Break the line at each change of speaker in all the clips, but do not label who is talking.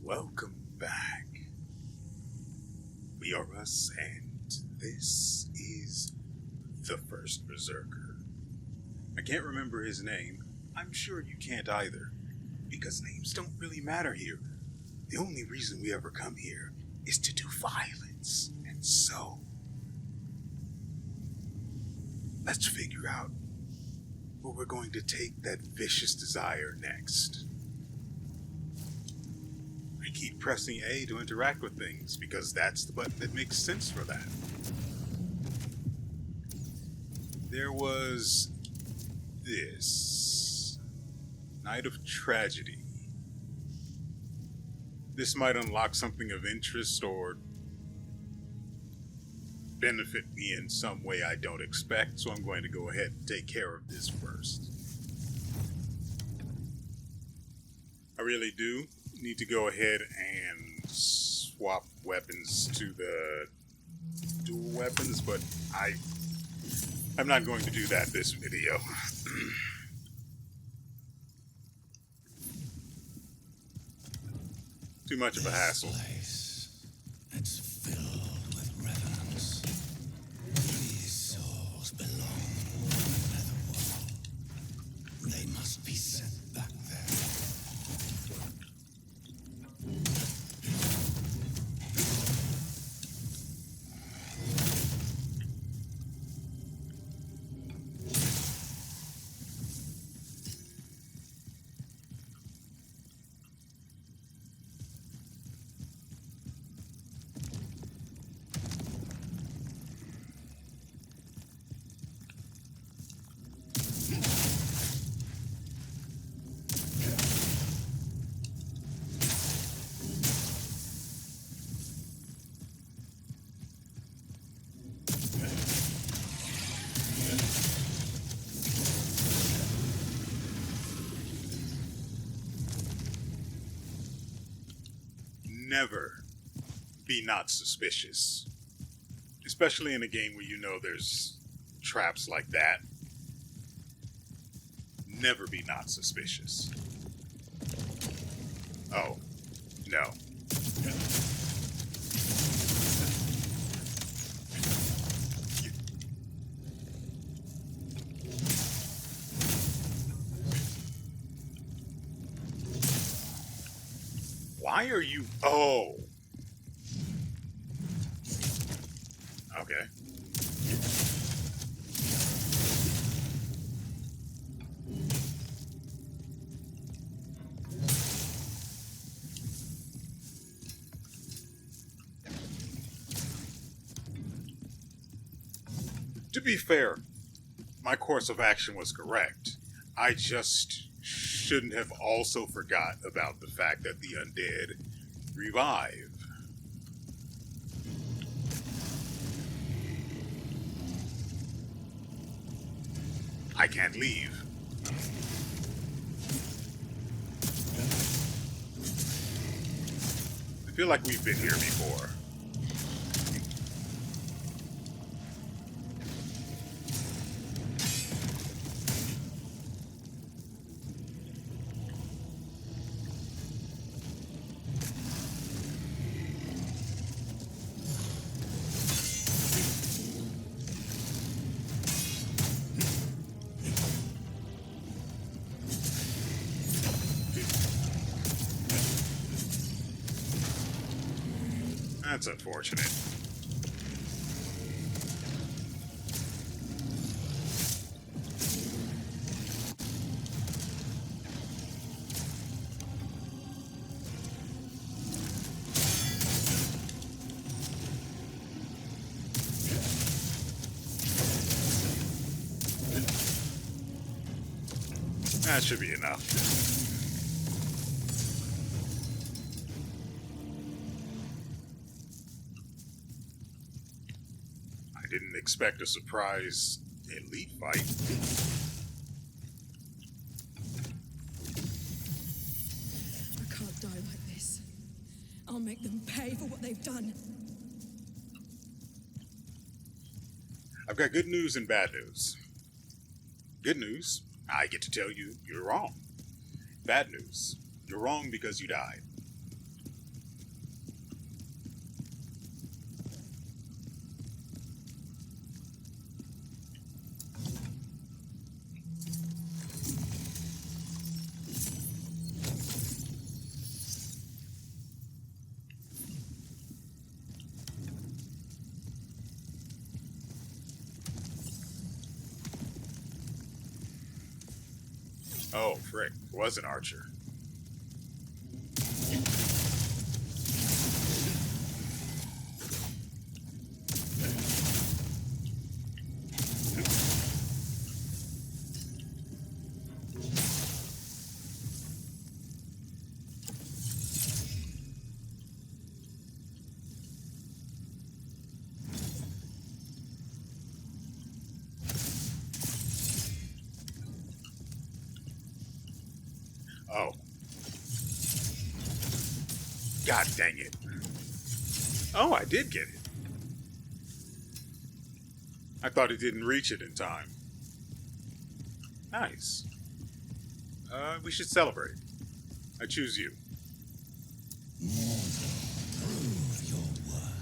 Welcome back. WeArEuS, and this is the First Berserker. I can't remember his name. I'm sure you can't either, because names don't really matter here. The only reason we ever come here is to do violence, and so let's figure out where we're going to take that vicious desire next. I keep pressing A to interact with things because that's the button that makes sense for that. There was this Night of Tragedy. This might unlock something of interest or benefit me in some way I don't expect, so I'm going to go ahead and take care of this first. I really do need to go ahead and swap weapons to the dual weapons, but I'm not going to do that this video. Too much of a hassle.
It's filled with revenants. These souls belong in the netherworld. They must be sent back there.
Never be not suspicious. Especially in a game where you know there's traps like that. Never be not suspicious. Oh, no. Why are you... Oh. Okay. To be fair, my course of action was correct. I just shouldn't have also forgot about the fact that the undead revive. I can't leave. I feel like we've been here before. That's unfortunate. That should be enough. I didn't expect a surprise elite fight.
I can't die like this. I'll make them pay for what they've done.
I've got good news and bad news. Good news, I get to tell you you're wrong. Bad news, you're wrong because you died. Oh, frick. It was an archer. Oh. God dang it. Oh, I did get it. I thought it didn't reach it in time. Nice. We should celebrate. I choose you.
Prove your worth.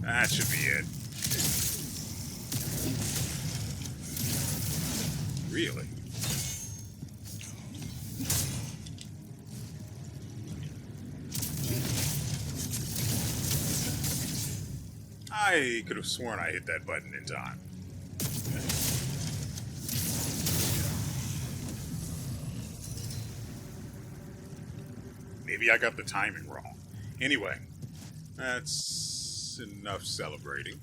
That should be it. Really? I could have sworn I hit that button in time. Maybe I got the timing wrong. Anyway, that's enough celebrating.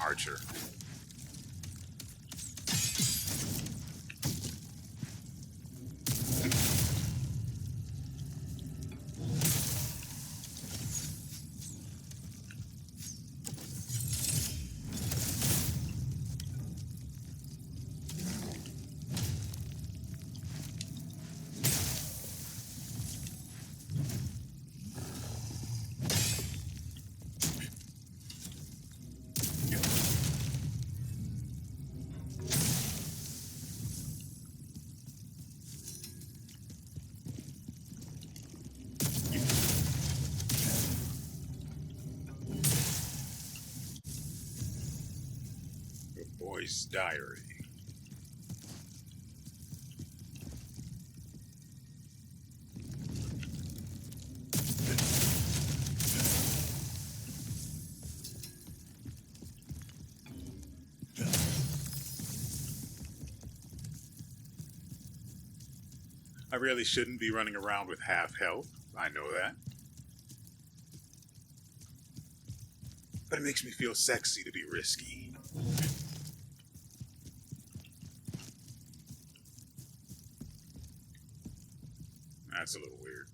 Archer. Boy's diary. I really shouldn't be running around with half health. I know that. But it makes me feel sexy to be risky. That's a little weird.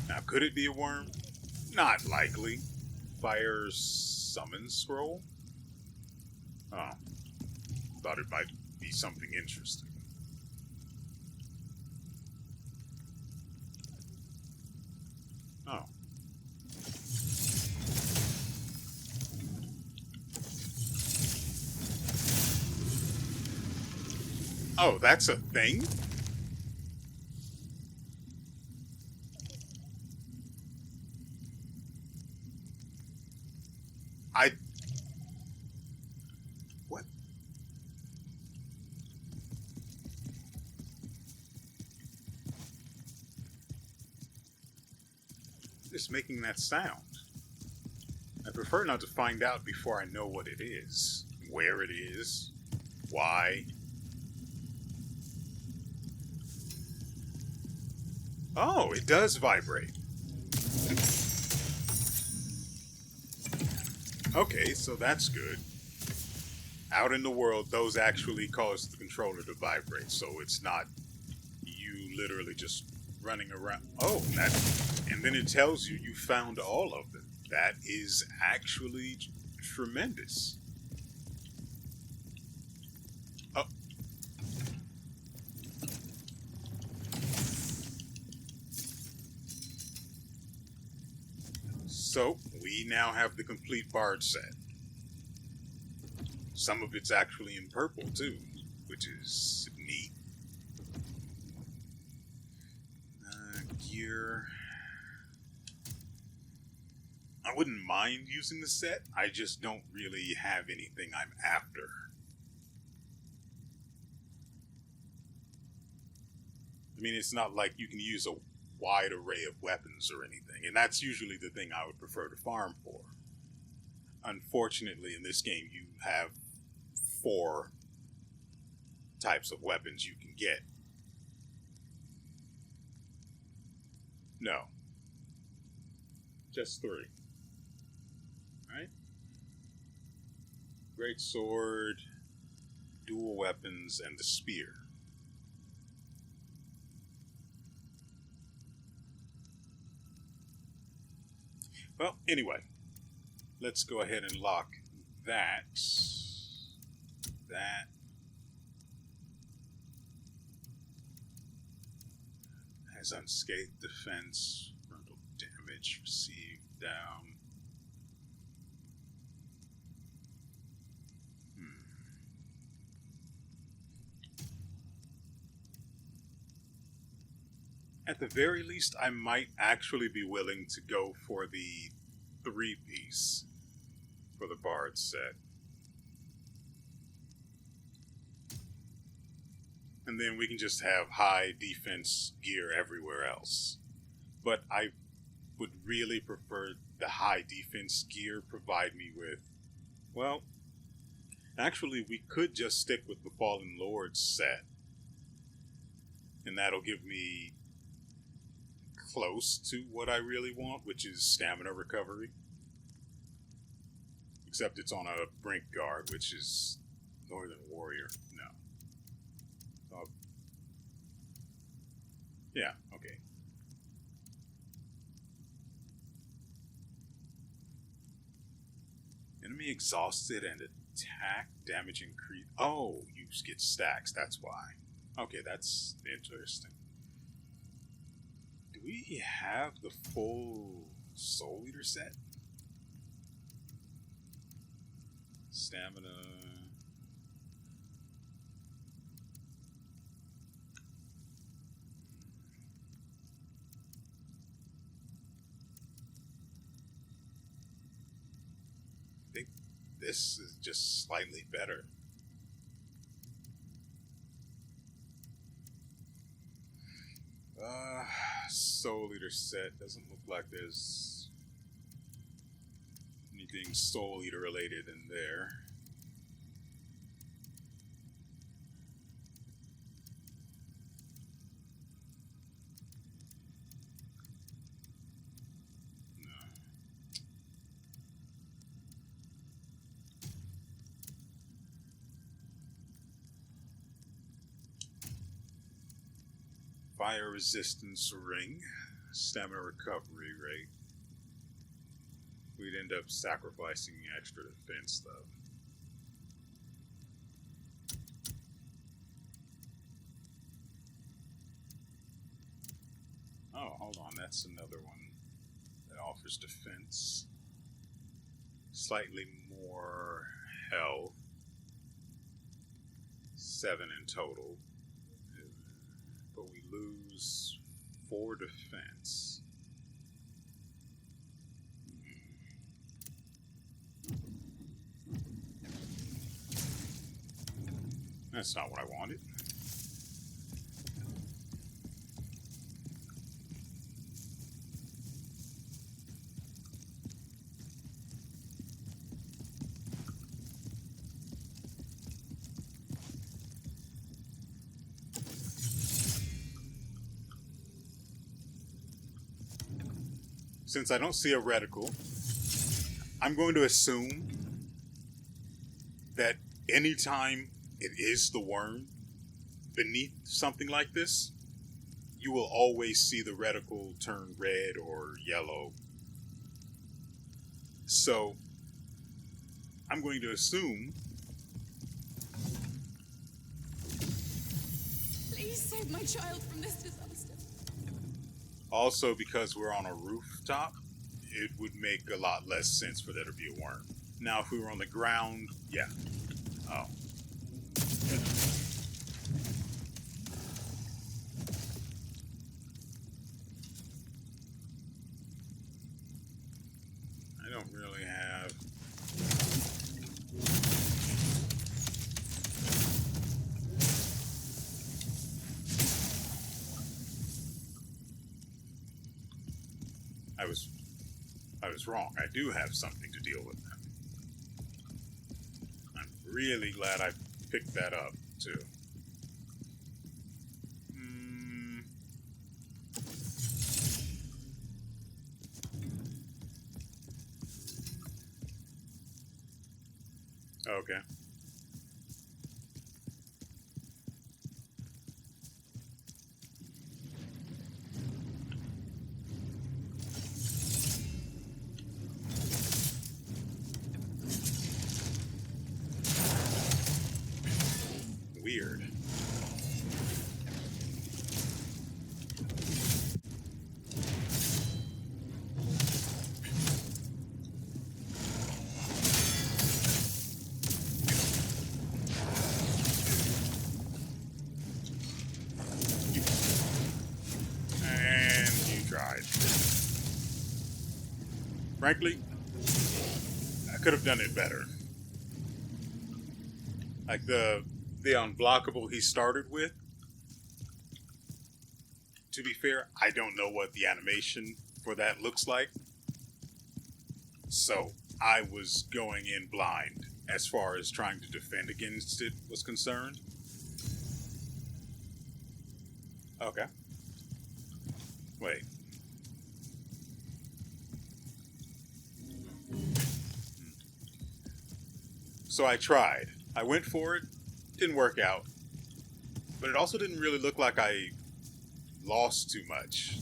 Now, could it be a worm? Not likely. Fire summon scroll? Oh. Thought it might be something interesting. Oh. Oh, that's a thing? What? Just making that sound. I prefer not to find out before I know what it is, where it is, why. Oh, it does vibrate. Okay, so that's good. Out in the world, those actually cause the controller to vibrate, so it's not you literally just running around. Oh, and then it tells you you found all of them. That is actually tremendous. Oh. So, we now have the complete bard set. Some of it's actually in purple too, which is neat. Gear. I wouldn't mind using the set, I just don't really have anything I'm after. I mean, it's not like you can use a wide array of weapons or anything, and that's usually the thing I would prefer to farm for. Unfortunately, in this game, you have 4 types of weapons you can get. No. Just 3. Right? Great sword, dual weapons, and the spear. Well, anyway, let's go ahead and lock that. That. Has unscathed defense, frontal damage received down. At the very least, I might actually be willing to go for the 3-piece for the Bard set. And then we can just have high defense gear everywhere else. But I would really prefer the high defense gear provide me with... Well, actually we could just stick with the Fallen Lords set. And that'll give me close to what I really want, which is stamina recovery. Except it's on a Brink Guard, which is Northern Warrior. No. Yeah, okay. Enemy exhausted and attack damage increase. Oh, you get stacks, that's why. Okay, that's interesting. Do we have the full Soul Eater set? Stamina. I think this is just slightly better. Soul Eater set. Doesn't look like there's anything Soul Eater related in there. No. Fire resistance ring. Stamina recovery rate. We'd end up sacrificing extra defense, though. Oh, hold on. That's another one that offers defense. Slightly more health. 7 in total. But we lose 4 defense. That's not what I wanted. Since I don't see a reticle, I'm going to assume that anytime it is the worm beneath something like this, you will always see the reticle turn red or yellow. So, I'm going to assume...
Please save my child from this disaster.
Also, because we're on a rooftop, it would make a lot less sense for there to be a worm. Now, if we were on the ground, yeah. Oh. I don't really have... I was wrong. I do have something to deal with them. I'm really glad I picked that up, too. Okay. Weird. And you tried. Frankly, I could have done it better. Like the unblockable he started with. To be fair, I don't know what the animation for that looks like. So I was going in blind as far as trying to defend against it was concerned. Okay. Wait. So I tried. I went for it. Didn't work out. But it also didn't really look like I lost too much.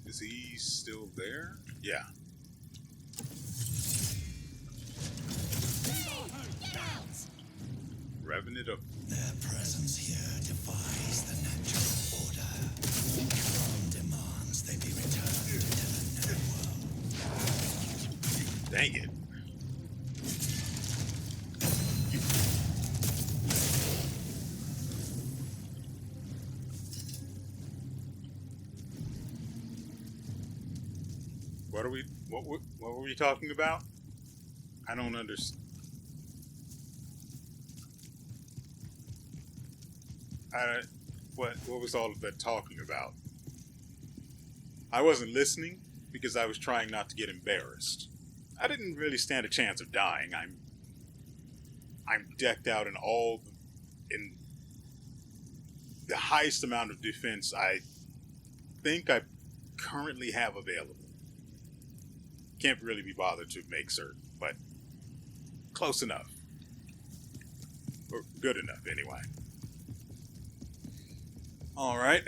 Is he still there? Yeah. Revenant of...
Their presence here defies the natural order. Khazan demands they be returned to the netherworld.
Dang it. What were we talking about? I don't understand. What was all of that talking about? I wasn't listening because I was trying not to get embarrassed. I didn't really stand a chance of dying. I'm decked out in the highest amount of defense I think I currently have available. Can't really be bothered to make certain, but close enough. Or good enough, anyway. Alright.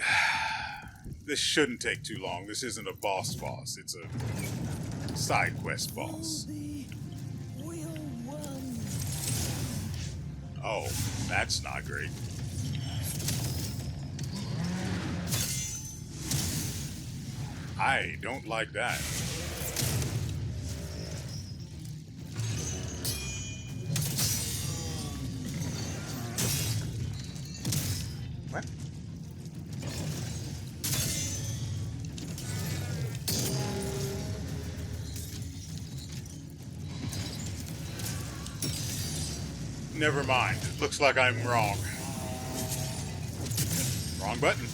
This shouldn't take too long. This isn't a boss, it's a side quest boss. Oh, that's not great. I don't like that. What? Never mind. Looks like I'm wrong. Wrong button.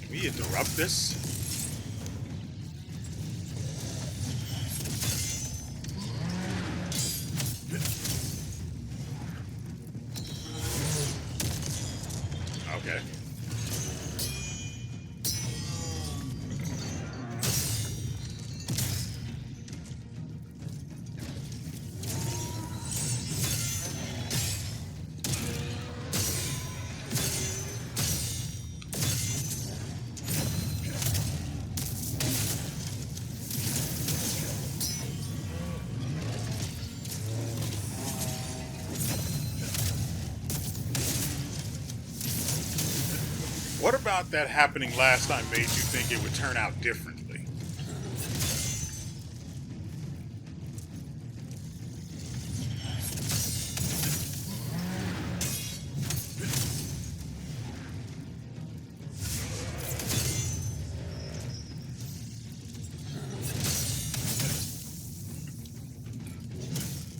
Can we interrupt this? Okay. about that happening last time made you think it would turn out differently?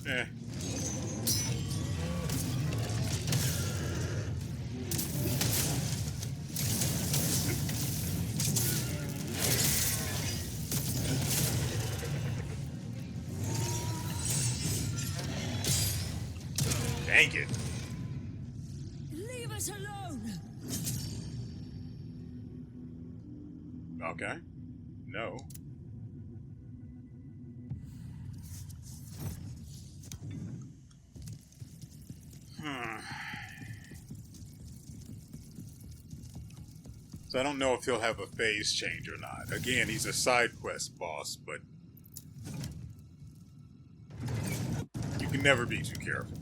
Eh. Dang it.
Leave us alone!
Okay. No. So I don't know if he'll have a phase change or not. Again, he's a side quest boss, but you can never be too careful.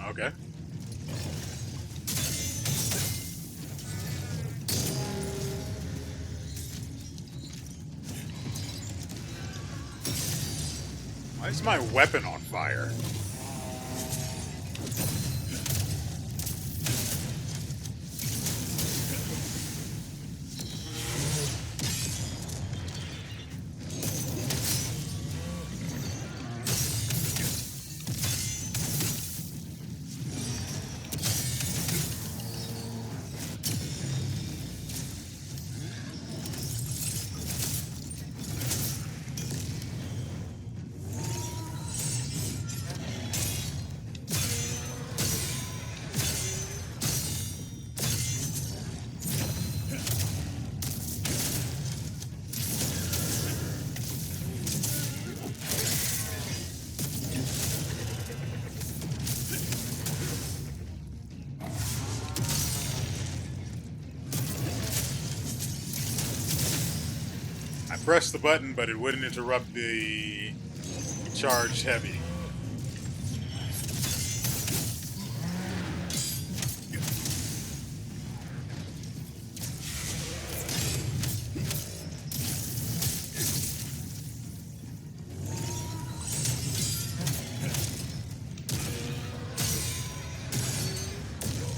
Okay. Why is my weapon on fire? I pressed the button, but it wouldn't interrupt the charge heavy.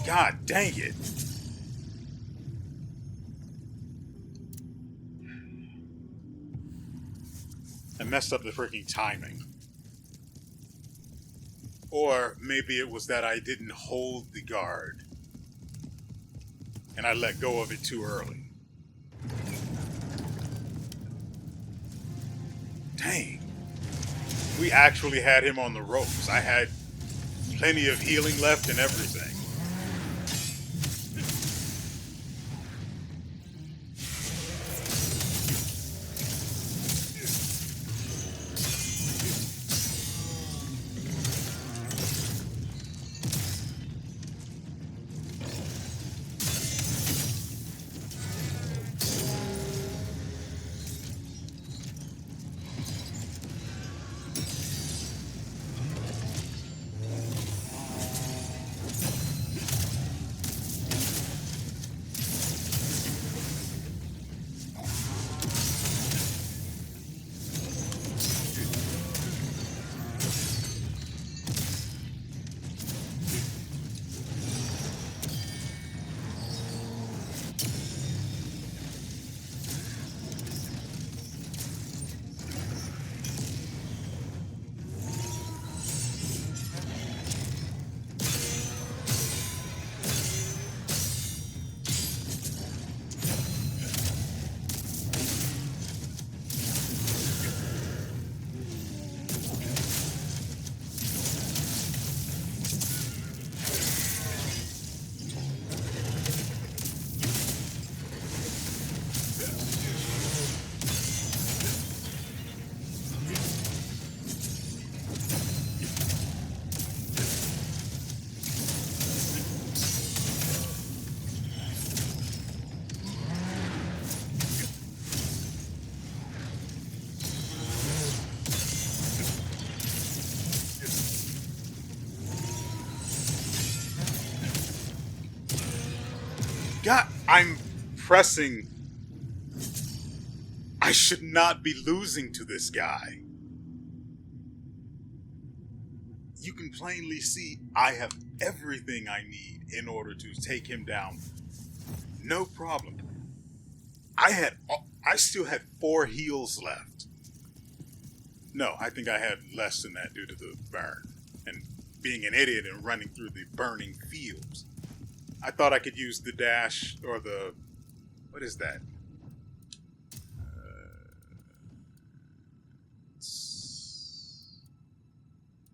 God dang it. I messed up the freaking timing. Or maybe it was that I didn't hold the guard and I let go of it too early. Dang. We actually had him on the ropes. I had plenty of healing left and everything. God, I'm pressing. I should not be losing to this guy. You can plainly see I have everything I need in order to take him down. No problem. I still had 4 heals left. No, I think I had less than that due to the burn and being an idiot and running through the burning fields. I thought I could use the dash or the... What is that?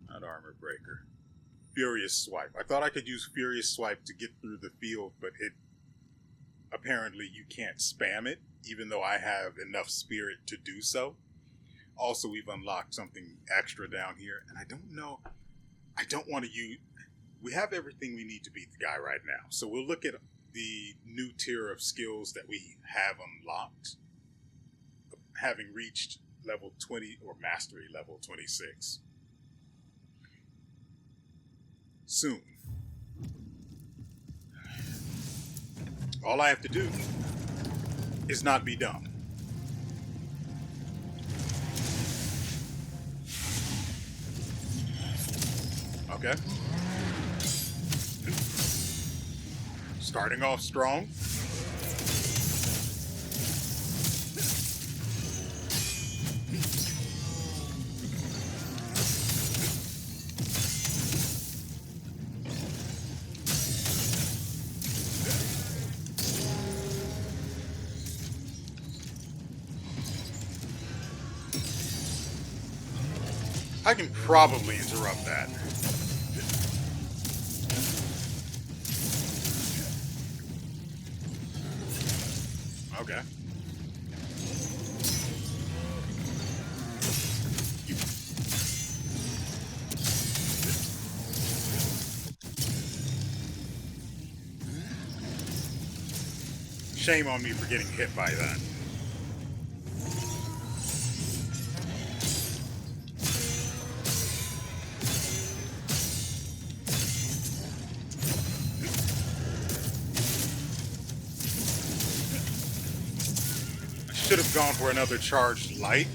Not armor breaker. Furious swipe. I thought I could use furious swipe to get through the field, but it... Apparently you can't spam it, even though I have enough spirit to do so. Also, we've unlocked something extra down here, and I don't know... I don't want to use... We have everything we need to beat the guy right now. So we'll look at the new tier of skills that we have unlocked, having reached level 20 or mastery level 26. Soon. All I have to do is not be dumb. Okay. Starting off strong. I can probably interrupt that. Okay. Shame on me for getting hit by that. Should have gone for another charged light.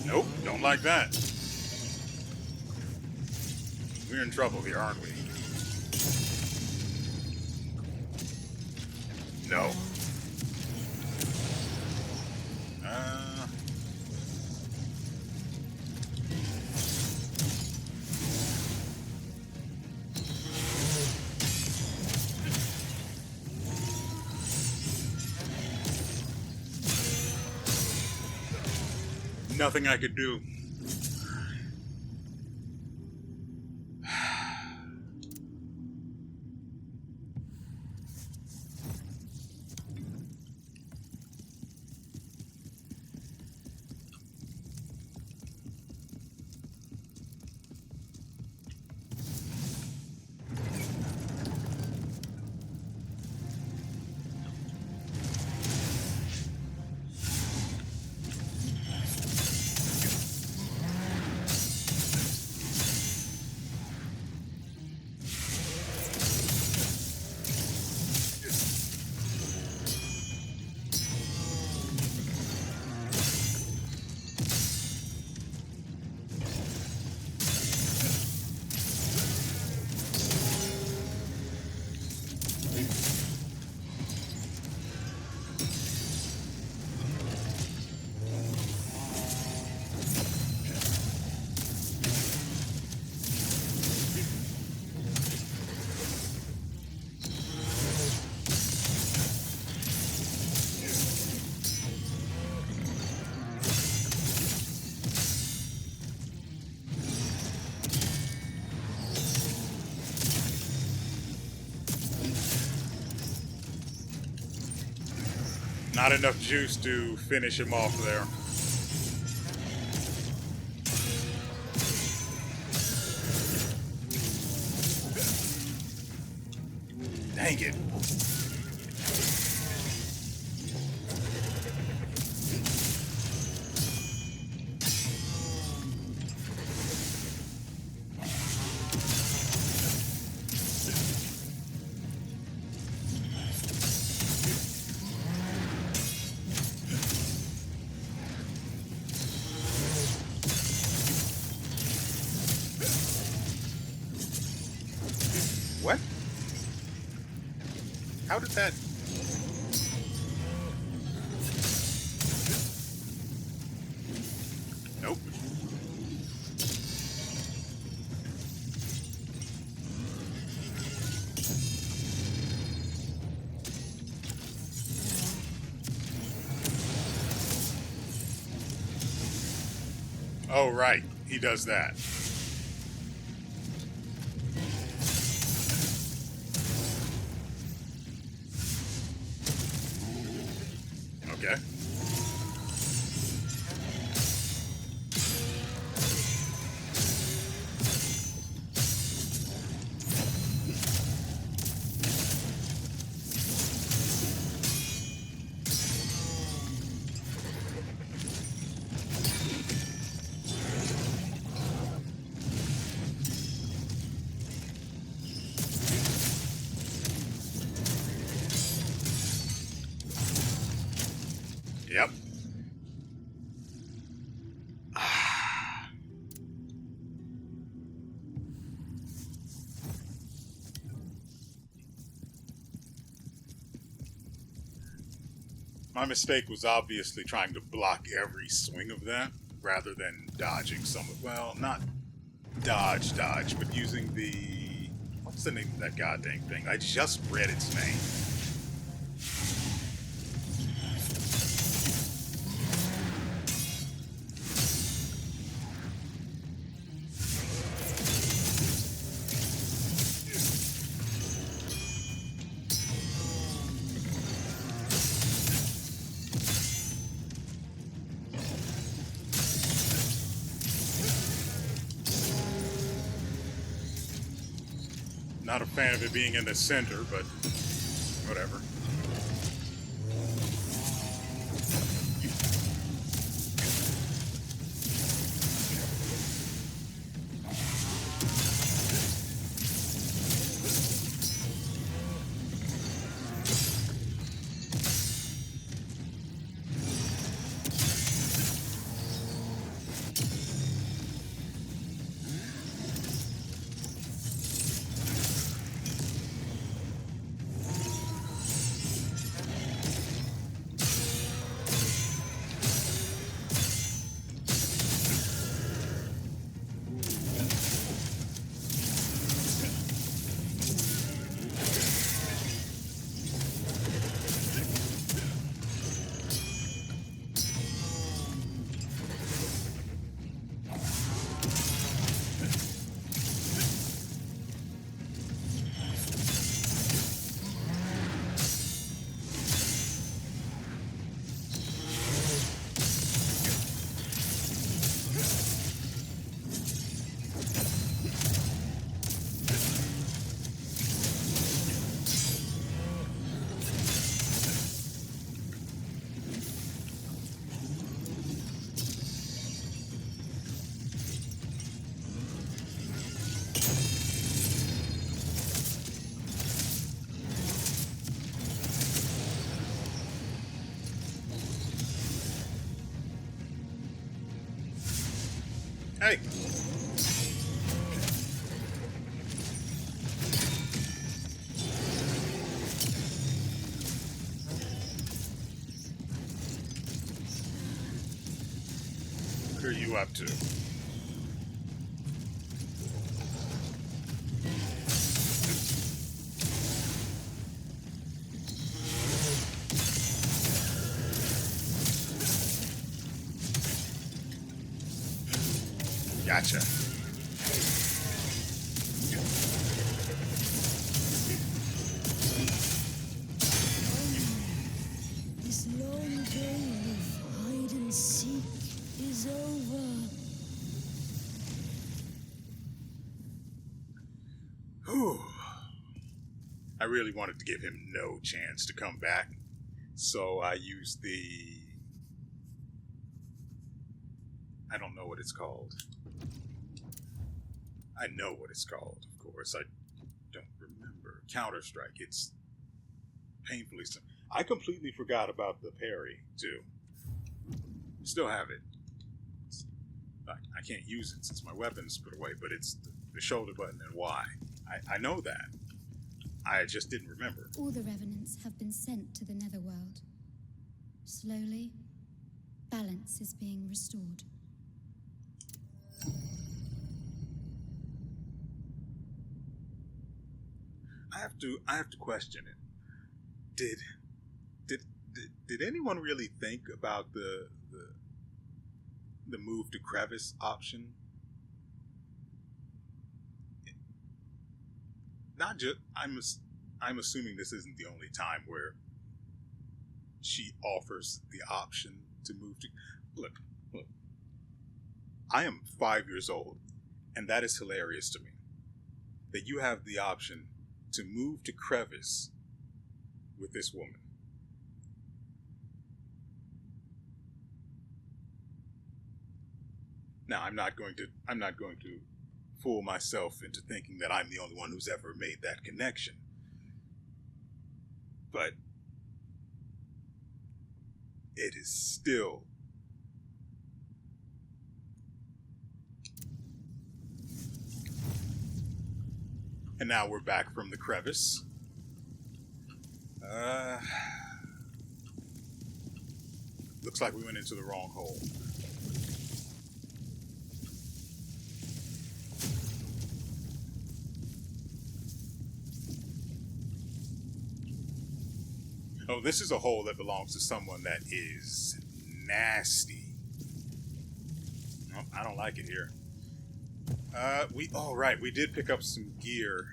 Nope, don't like that. We're in trouble here, aren't we? No. Nothing I could do. Not enough juice to finish him off there. Dang it. What? How did that... Nope. Oh, right. He does that. Okay. Yep. My mistake was obviously trying to block every swing of that rather than dodging some of, well, not dodge, but using the, what's the name of that goddamn thing? I just read its name. Not a fan of it being in the center, but whatever. Hey! What are you up to? Gotcha.
This low
I really wanted to give him no chance to come back. So I used the... I don't know what it's called. I know what it's called, of course. I don't remember. Counter-Strike. It's painfully simple. I completely forgot about the parry, too. Still have it. I can't use it since my weapon's put away, but it's the shoulder button and Y. I know that. I just didn't remember.
All the revenants have been sent to the netherworld. Slowly, balance is being restored.
I have to question it. Did anyone really think about the move to crevice option? Not just I'm assuming this isn't the only time where she offers the option to move to... Look. I am 5 years old, and that is hilarious to me. That you have the option to move to crevice with this woman. Now, I'm not going to fool myself into thinking that I'm the only one who's ever made that connection. But it is still and now we're back from the crevice. Looks like we went into the wrong hole. Oh, this is a hole that belongs to someone that is nasty. No, I don't like it here. We did pick up some gear.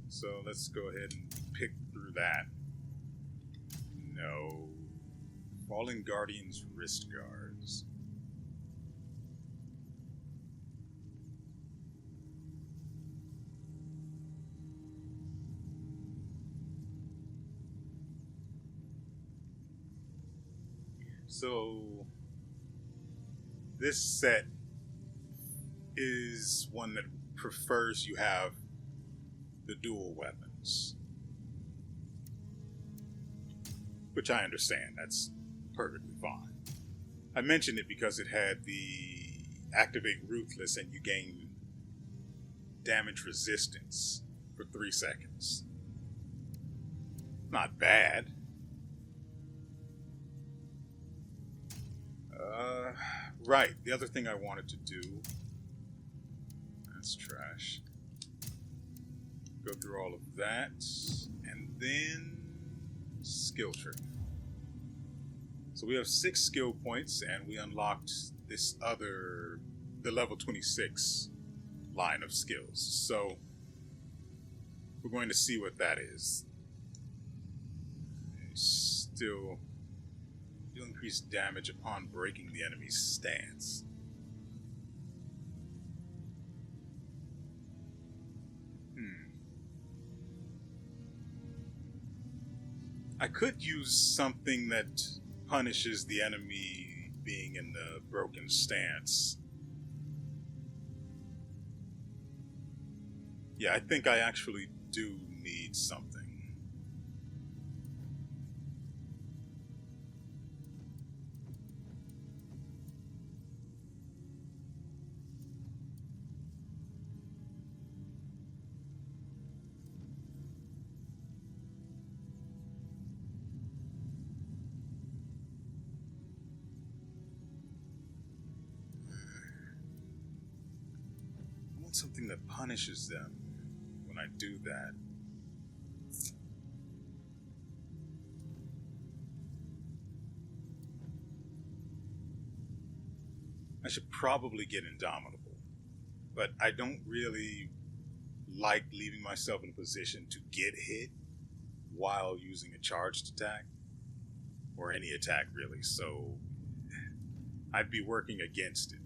So let's go ahead and pick through that. No. Fallen Guardian's wrist guards. So this set is one that prefers you have the dual weapons, which I understand. That's perfectly fine. I mentioned it because it had the activate ruthless and you gain damage resistance for 3 seconds. Not bad. Right, the other thing I wanted to do... That's trash. Go through all of that, and then... skill tree. So we have 6 skill points, and we unlocked this other... the level 26 line of skills. So, we're going to see what that is. Still... you'll increase damage upon breaking the enemy's stance. I could use something that punishes the enemy being in the broken stance. Yeah, I think I actually do need something. Something that punishes them when I do that. I should probably get Indomitable, but I don't really like leaving myself in a position to get hit while using a charged attack, or any attack really, so I'd be working against it.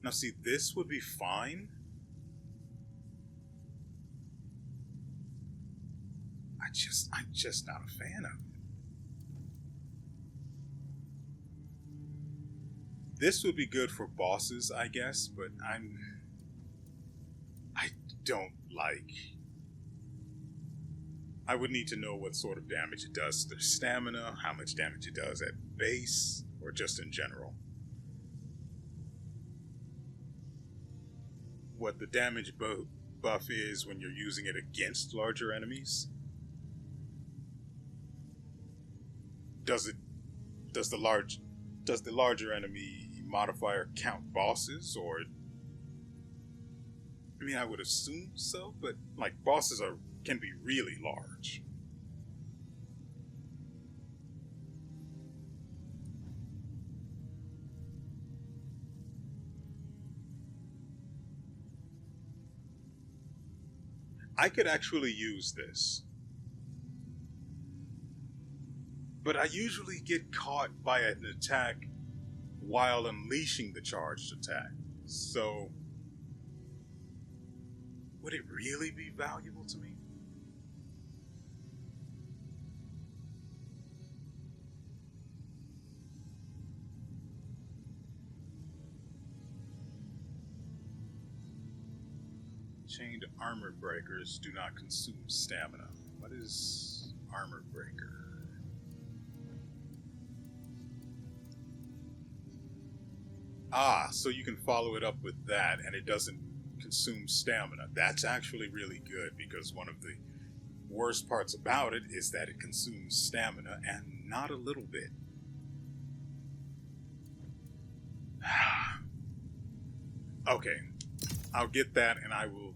Now see, this would be fine. I'm just not a fan of it. This would be good for bosses, I guess, but I don't like... I would need to know what sort of damage it does to their stamina, how much damage it does at base, or just in general. What the damage buff is when you're using it against larger enemies. Does the larger enemy modifier count bosses, or... I mean, I would assume so, but like bosses can be really large. I could actually use this. But I usually get caught by an attack while unleashing the charged attack. So, would it really be valuable to me? Chained armor breakers do not consume stamina. What is armor breaker? Ah, so you can follow it up with that and it doesn't consume stamina. That's actually really good, because one of the worst parts about it is that it consumes stamina, and not a little bit. Okay, I'll get that, and I'm going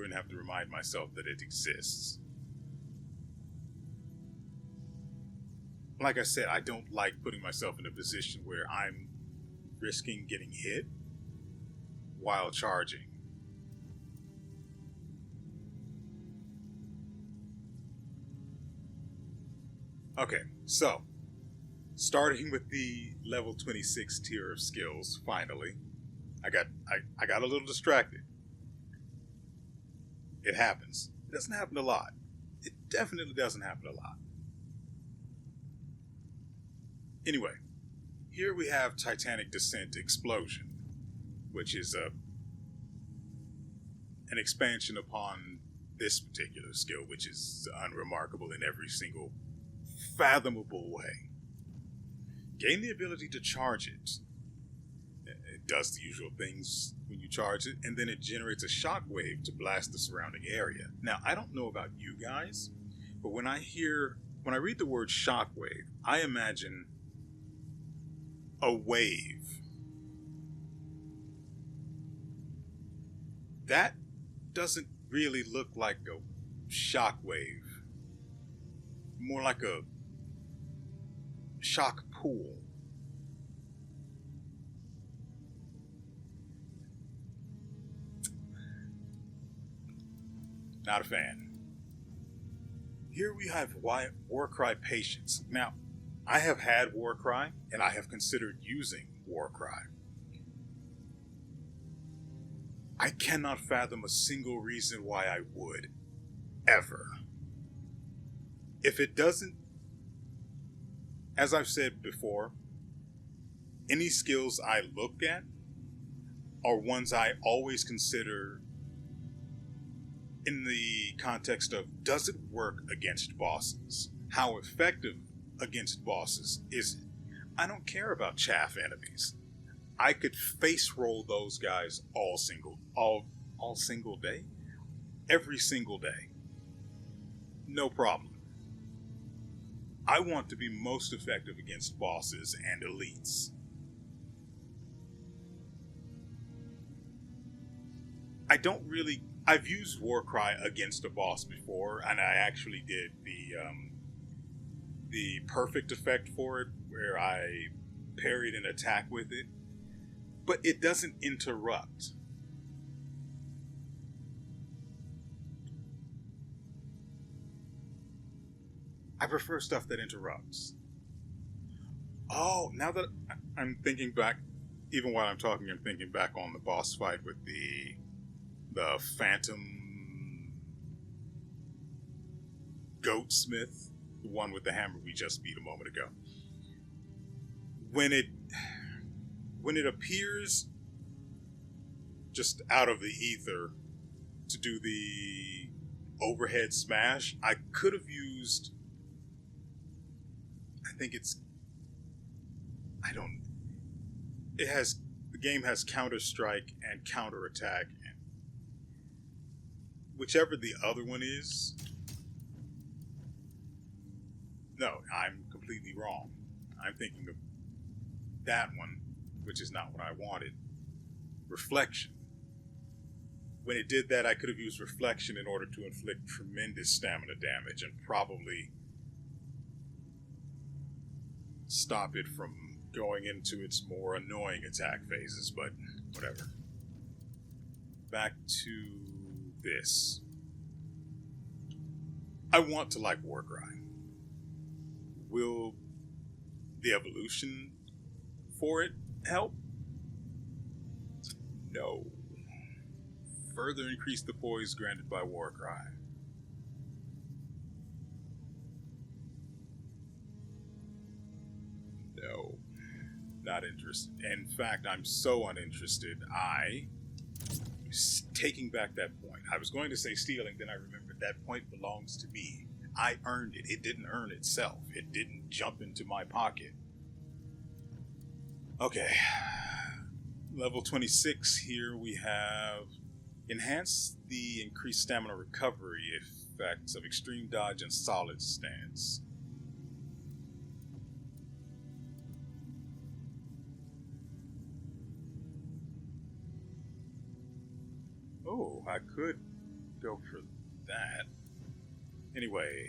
to have to remind myself that it exists. Like I said, I don't like putting myself in a position where I'm risking getting hit while charging. Okay, so starting with the level 26 tier of skills, finally. I got a little distracted. It happens. It doesn't happen a lot. It definitely doesn't happen a lot. Anyway, here we have Titanic Descent Explosion, which is an expansion upon this particular skill, which is unremarkable in every single fathomable way. Gain the ability to charge it. It does the usual things when you charge it, and then it generates a shockwave to blast the surrounding area. Now, I don't know about you guys, but when I read the word shockwave, I imagine a wave. That doesn't really look like a shockwave. More like a shock pool. Not a fan. Here we have Warcry Patience. Now, I have had Warcry, and I have considered using Warcry. I cannot fathom a single reason why I would, ever. If it doesn't, as I've said before, any skills I look at are ones I always consider in the context of, does it work against bosses? How effective against bosses is it? I don't care about chaff enemies. I could face roll those guys all single day, every single day. No problem. I want to be most effective against bosses and elites. I've used Warcry against a boss before, and I actually did the perfect effect for it, where I parried an attack with it, but it doesn't interrupt. I prefer stuff that interrupts. Oh, now that I'm thinking back, even while I'm talking, I'm thinking back on the boss fight with the Phantom Goatsmith, the one with the hammer we just beat a moment ago. When it appears just out of the ether to do the overhead smash, I could have used, I think it's, I don't, it has, the game has counter strike and counter attack, and whichever the other one is, no, I'm completely wrong. I'm thinking of that one, which is not what I wanted. Reflection. When it did that, I could have used Reflection in order to inflict tremendous stamina damage and probably stop it from going into its more annoying attack phases, but whatever. Back to this. I want to like Warcry. Will the evolution for it help? No. Further increase the poise granted by Warcry. No. Not interested. In fact, I'm so uninterested, taking back that point. I was going to say stealing, then I remembered that point belongs to me. I earned it. It didn't earn itself. It didn't jump into my pocket. Okay. Level 26 here we have enhance the increased stamina recovery effects of extreme dodge and solid stance. Oh, I could go for that. Anyway,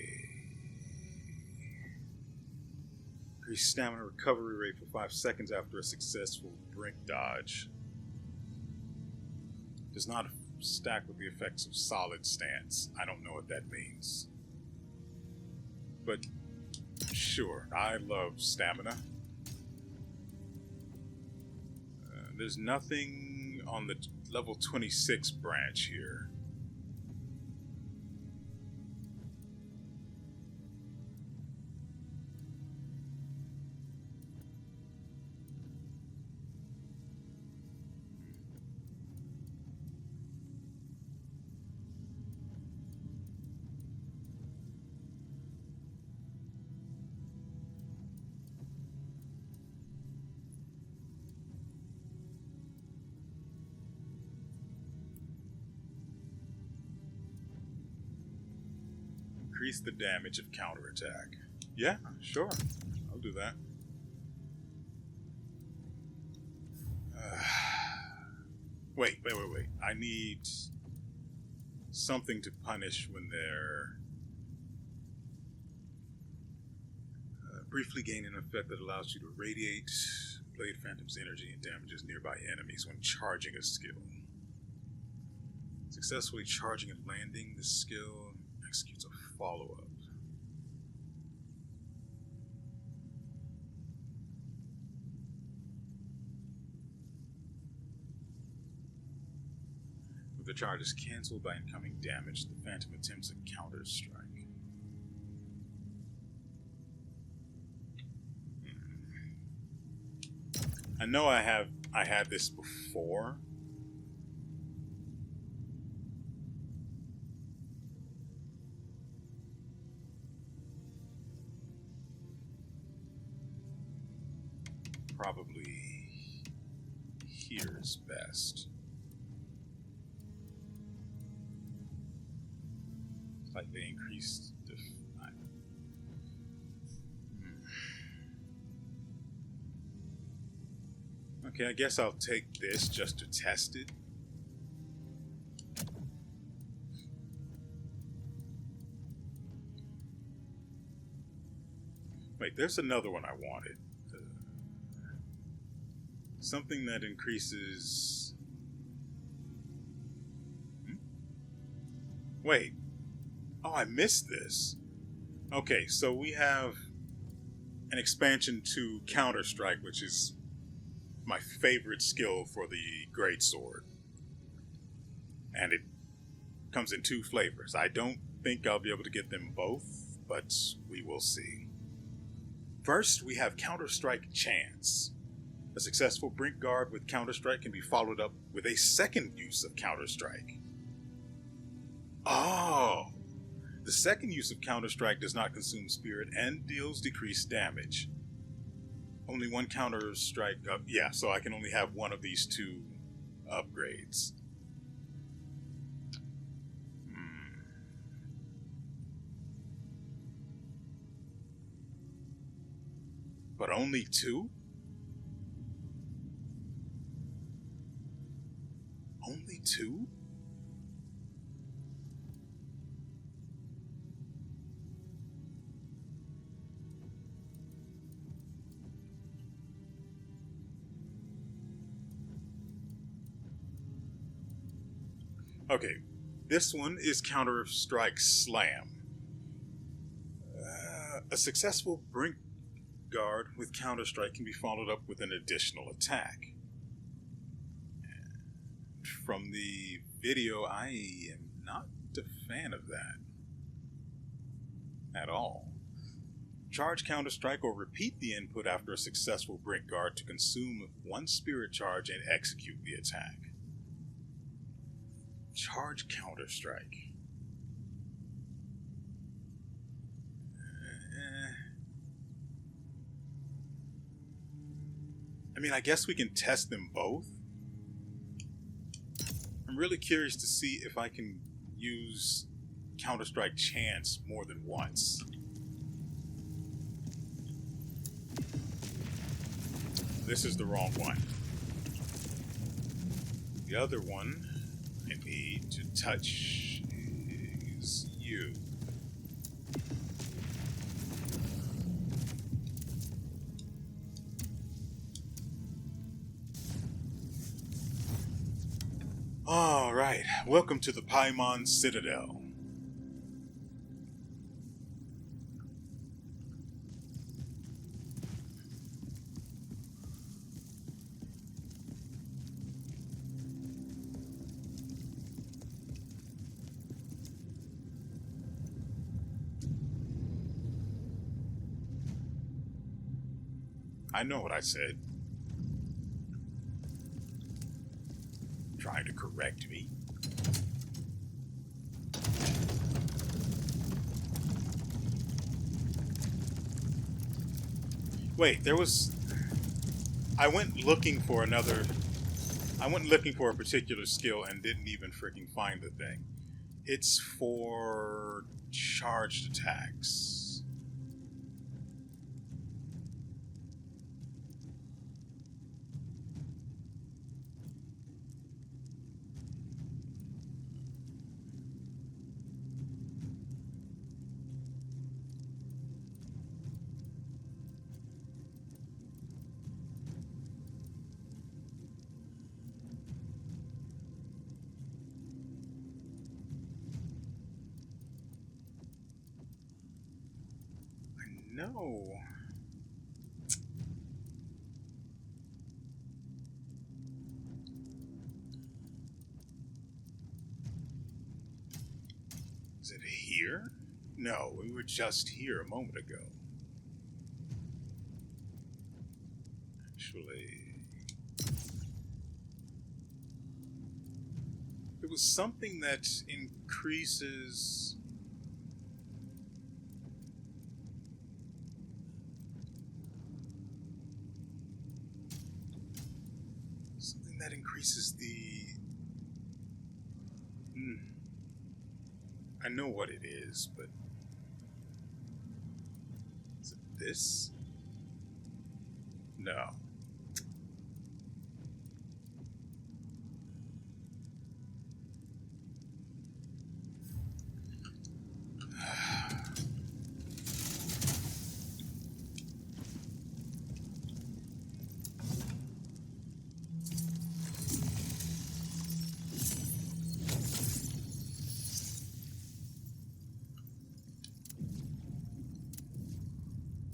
increase stamina recovery rate for 5 seconds after a successful brink dodge. Does not stack with the effects of solid stance. I don't know what that means. But sure, I love stamina. There's nothing on the level 26 branch here. Increase the damage of counterattack. Yeah, sure. I'll do that. Wait. I need something to punish when they're briefly gain an effect that allows you to radiate Blade Phantom's energy and damages nearby enemies when charging a skill. Successfully charging and landing the skill executes a follow-up. If the charge is cancelled by incoming damage, the Phantom attempts a counter-strike. I know I had this before. Probably here is best. Slightly increased. Okay, I guess I'll take this just to test it. Wait, there's another one I wanted. Something that increases... Wait. Oh, I missed this. Okay, so we have an expansion to Counter-Strike, which is my favorite skill for the Greatsword. And it comes in 2 flavors. I don't think I'll be able to get them both, but we will see. First, we have Counter-Strike Chance. A successful Brink Guard with Counter-Strike can be followed up with a second use of Counter-Strike. Oh! The second use of Counter-Strike does not consume spirit and deals decreased damage. Only one Counter-Strike up. Yeah, so I can only have one of these 2 upgrades. But only 2? Only 2? Okay, this one is Counter-Strike Slam. A successful Brink Guard with Counter-Strike can be followed up with an additional attack. And from the video, I am not a fan of that at all. Charge Counter-Strike or repeat the input after a successful Brink Guard to consume 1 spirit charge and execute the attack. Charge Counter-Strike. I mean, I guess we can test them both. I'm really curious to see if I can use Counter-Strike Chance more than once. This is the wrong one. The other one I need to touch is you. Alright, welcome to the Paimon Citadel. I know what I said. Trying to correct me. Wait, there was... I went looking for a particular skill and didn't even freaking find the thing. It's for charged attacks. No. Is it here? No, we were just here a moment ago. Actually, it was something that increases... that increases the... I know what it is, but... Is it this? No.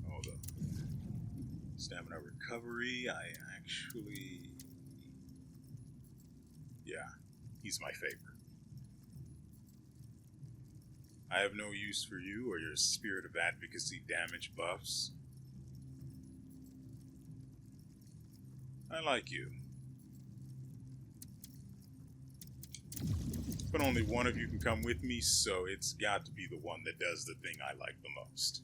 Hold up. Stamina recovery. I actually... Yeah, he's my favorite. I have no use for you or your spirit of advocacy damage buffs. I like you. But only one of you can come with me, so it's got to be the one that does the thing I like the most.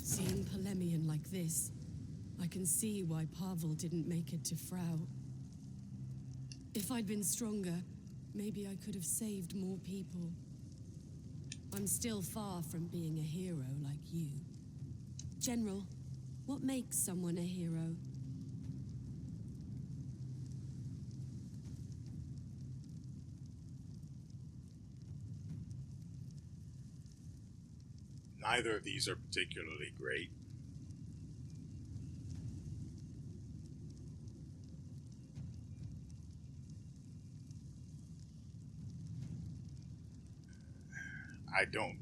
Seeing Polemian like this, I can see why Pavel didn't make it to Frau. If I'd been stronger, maybe I could have saved more people. I'm still far from being a hero like you. General, what makes someone a hero?
Neither of these are particularly great.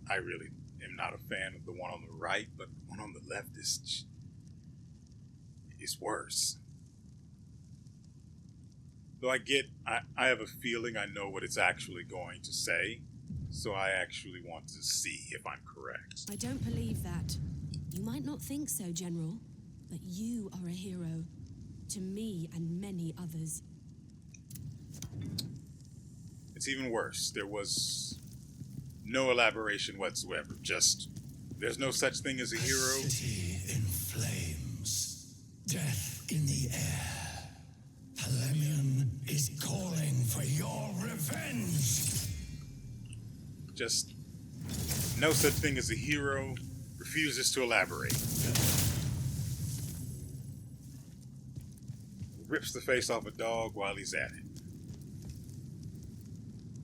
I really am not a fan of the one on the right, but the one on the left is worse. Though I have a feeling I know what it's actually going to say, so I actually want to see if I'm correct.
I don't believe that. You might not think so, General, but you are a hero. To me and many others.
It's even worse. There was no elaboration whatsoever. Just, there's no such thing as a hero.
City in flames, death in the air. Polemian is calling for your revenge.
Just, no such thing as a hero. Refuses to elaborate. Rips the face off a dog while he's at it.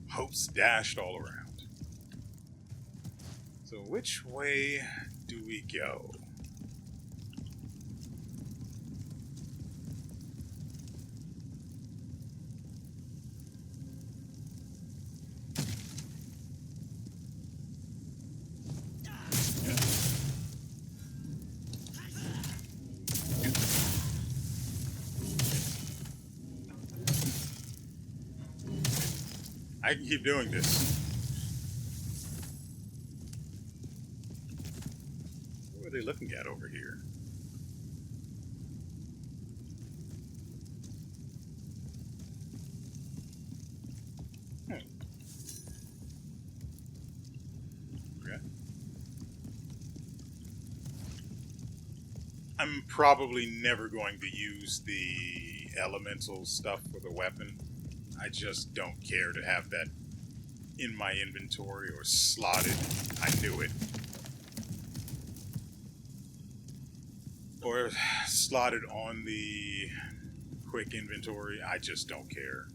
Hopes dashed all around. So which way do we go? I can keep doing this. What are they looking at over here? Okay. I'm probably never going to use the elemental stuff for the weapon. I just don't care to have that in my inventory or slotted. I knew it. Or slotted on the quick inventory. I just don't care.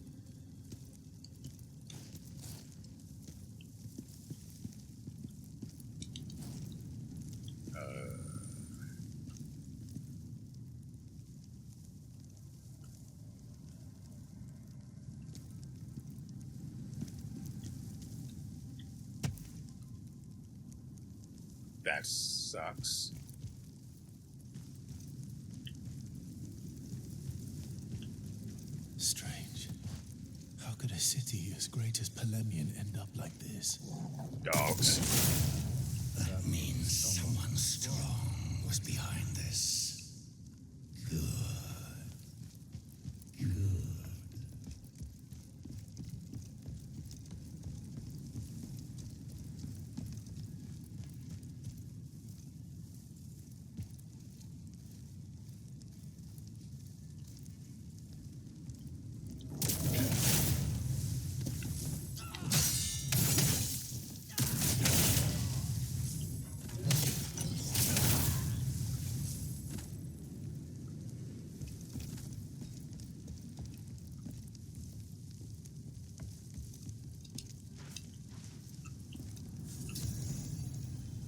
That sucks.
Strange. How could a city as great as Polemian end up like this?
Dogs.
That means someone strong was behind this. Good. Good.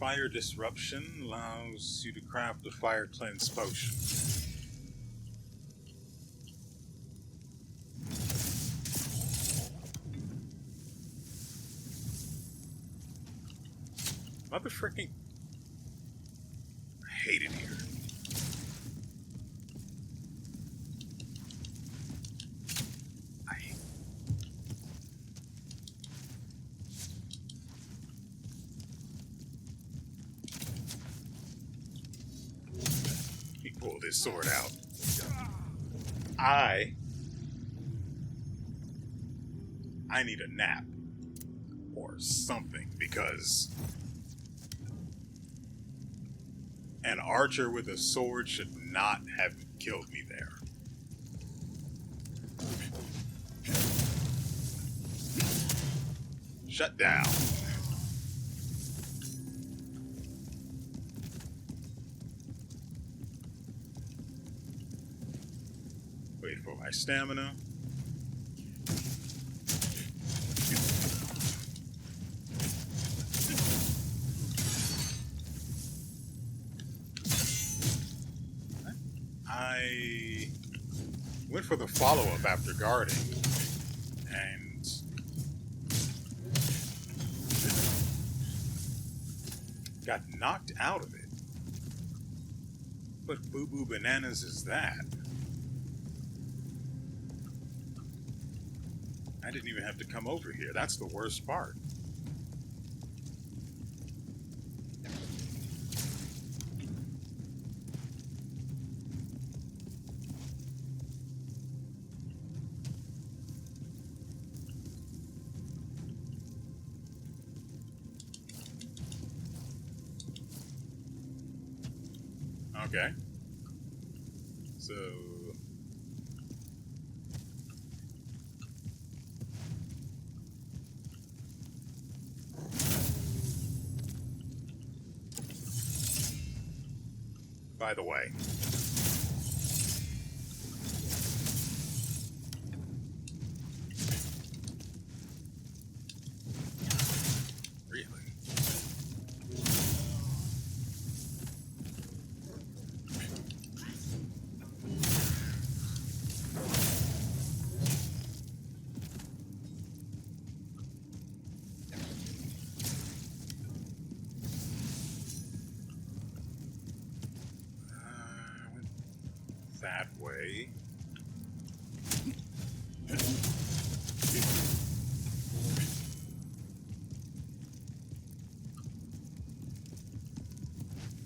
Fire disruption allows you to craft a fire cleanse potion. Mother freaking. I hate it here. He pulled his sword out. I need a nap or something because an archer with a sword should not have killed me there. Shut down. Wait for my stamina. I went for the follow-up after guarding, and got knocked out of it. What boo-boo bananas is that? I didn't even have to come over here. That's the worst part. Okay. So... By the way... Really? That way.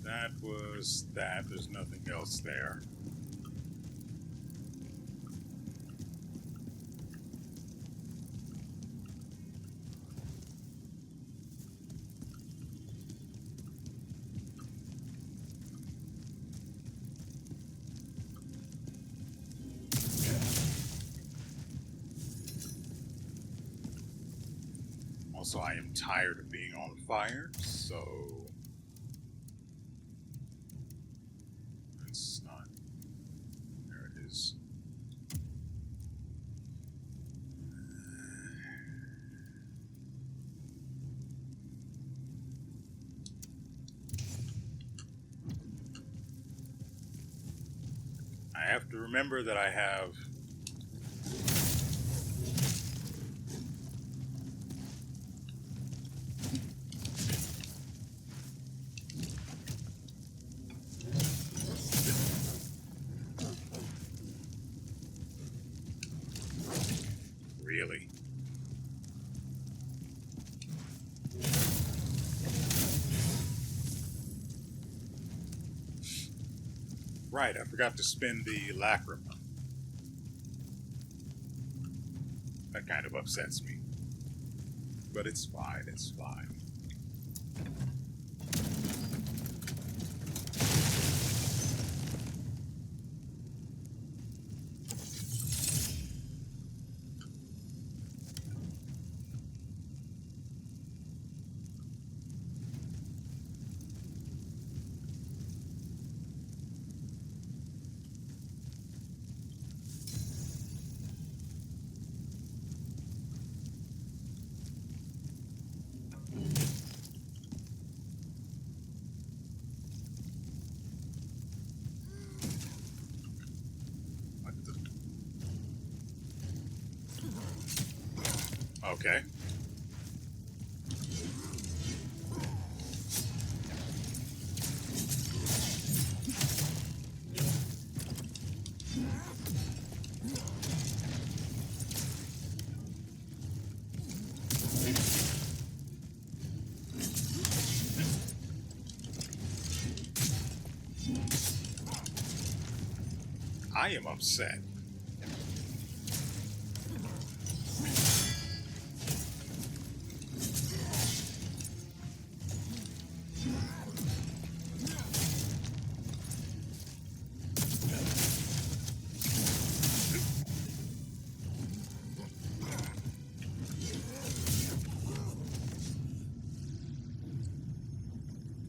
That was that. There's nothing else there. Also, I am tired of being on fire, so it's not. There it is. I have to remember that I have really. Right, I forgot to spin the lacrima. That kind of upsets me. But it's fine, it's fine. Okay. I am upset.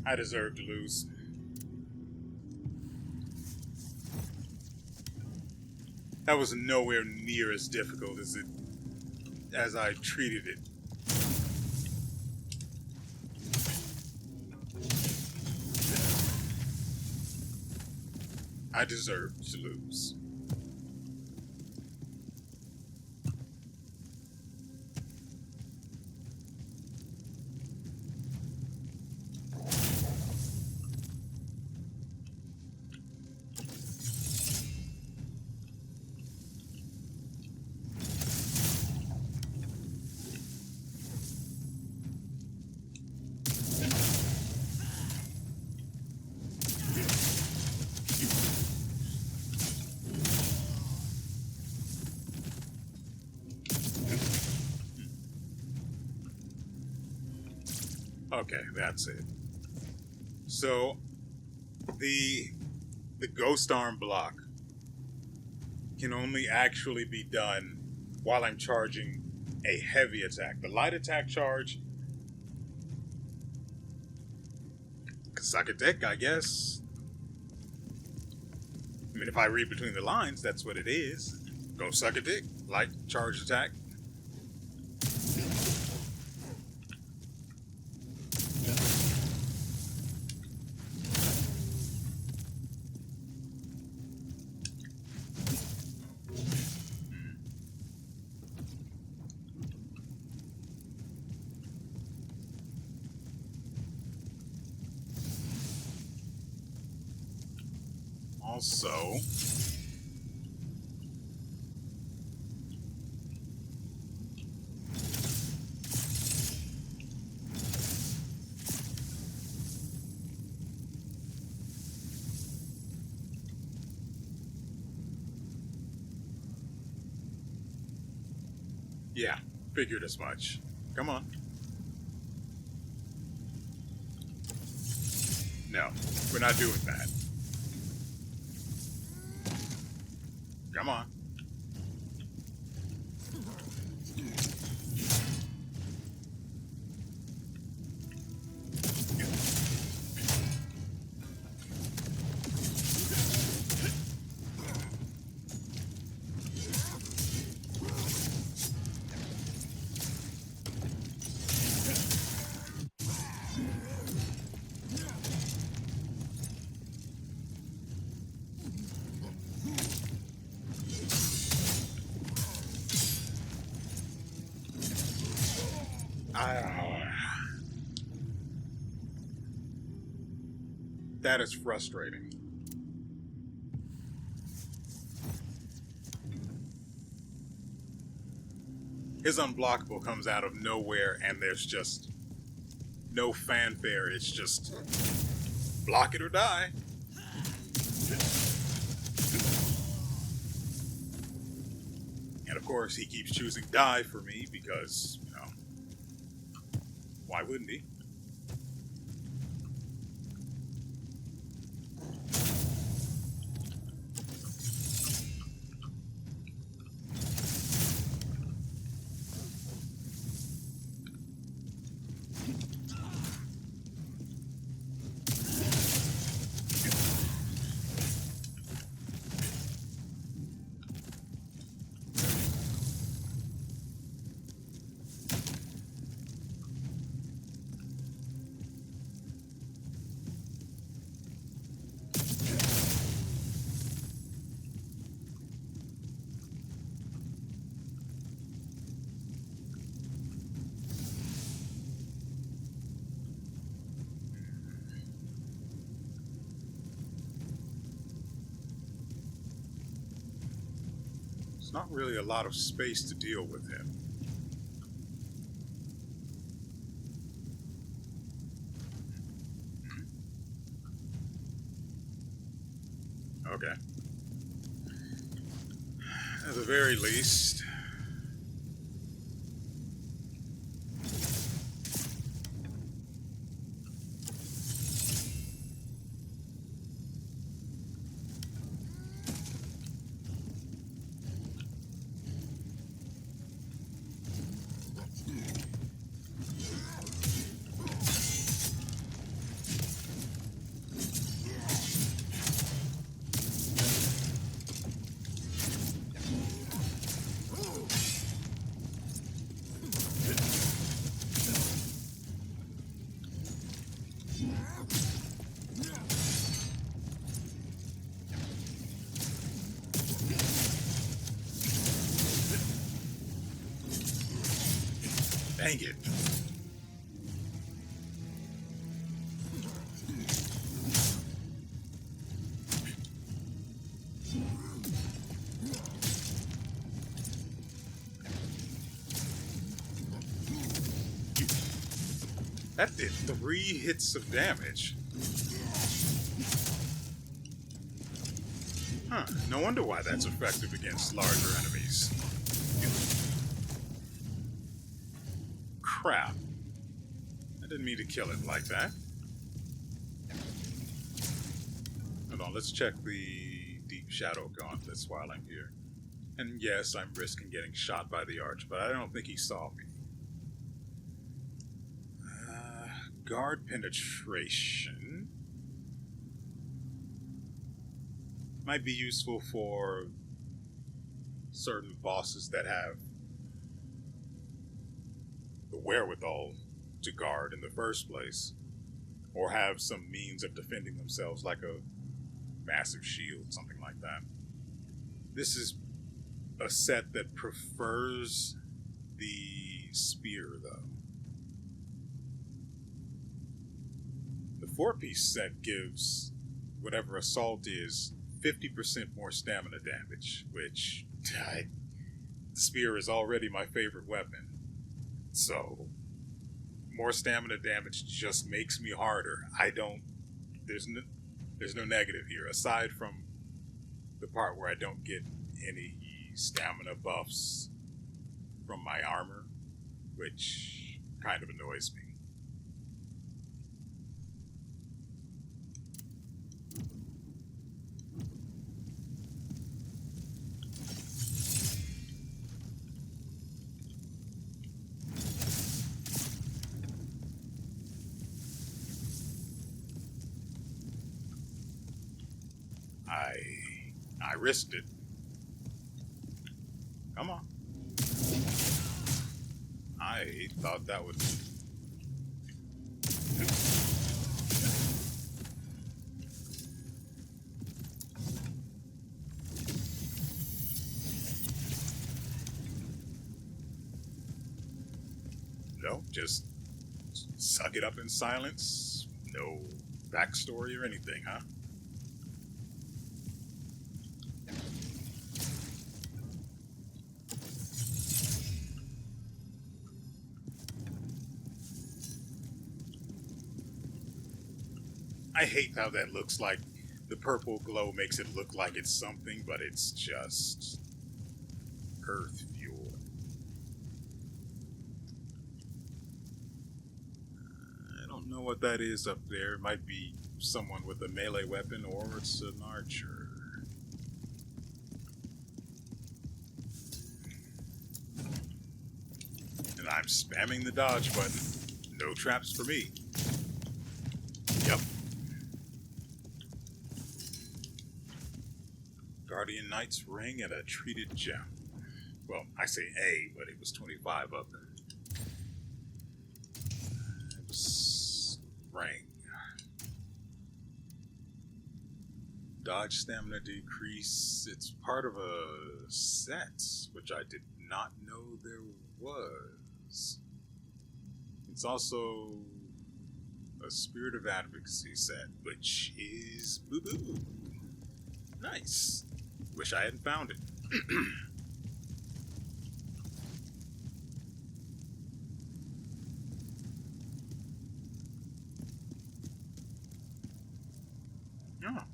I deserve to lose. That was nowhere near as difficult as I treated it. I deserve to lose. Okay, that's it. So, the ghost arm block can only actually be done while I'm charging a heavy attack. The light attack charge, suck a dick, I guess. I mean, if I read between the lines, that's what it is. Go suck a dick. Light charge attack. Also, yeah, figured as much. Come on. No, we're not doing that. Come on. That is frustrating. His unblockable comes out of nowhere and there's just no fanfare. It's just block it or die. And of course, he keeps choosing die for me because, you know, why wouldn't he? There's not really a lot of space to deal with him. Okay. the very least. Dang it. That did 3 hits of damage. Huh, no wonder why that's effective against larger enemies. Crap. I didn't mean to kill it like that. Hold on, let's check the Deep Shadow Gauntlets while I'm here. And yes, I'm risking getting shot by the Arch, but I don't think he saw me. Guard penetration might be useful for certain bosses that have the wherewithal to guard in the first place, or have some means of defending themselves, like a massive shield, something like that. This is a set that prefers the spear, though. The 4-piece set gives whatever assault is 50% more stamina damage, which the spear is already my favorite weapon. So more stamina damage just makes me harder. There's no negative here, aside from the part where I don't get any stamina buffs from my armor, which kind of annoys me. I risked it. Come on. I thought that would... No, just suck it up in silence. No backstory or anything, huh? I hate how that looks. Like the purple glow makes it look like it's something, but it's just earth fuel. I don't know what that is up there. It might be someone with a melee weapon, or it's an archer. And I'm spamming the dodge button. No traps for me. Yep. Guardian Knight's ring and a treated gem. Well, I say A, but it was 25 of them. Ring. Dodge stamina decrease. It's part of a set, which I did not know there was. It's also a Spirit of Advocacy set, which is boo-boo. Nice. Wish I hadn't found it. Oh.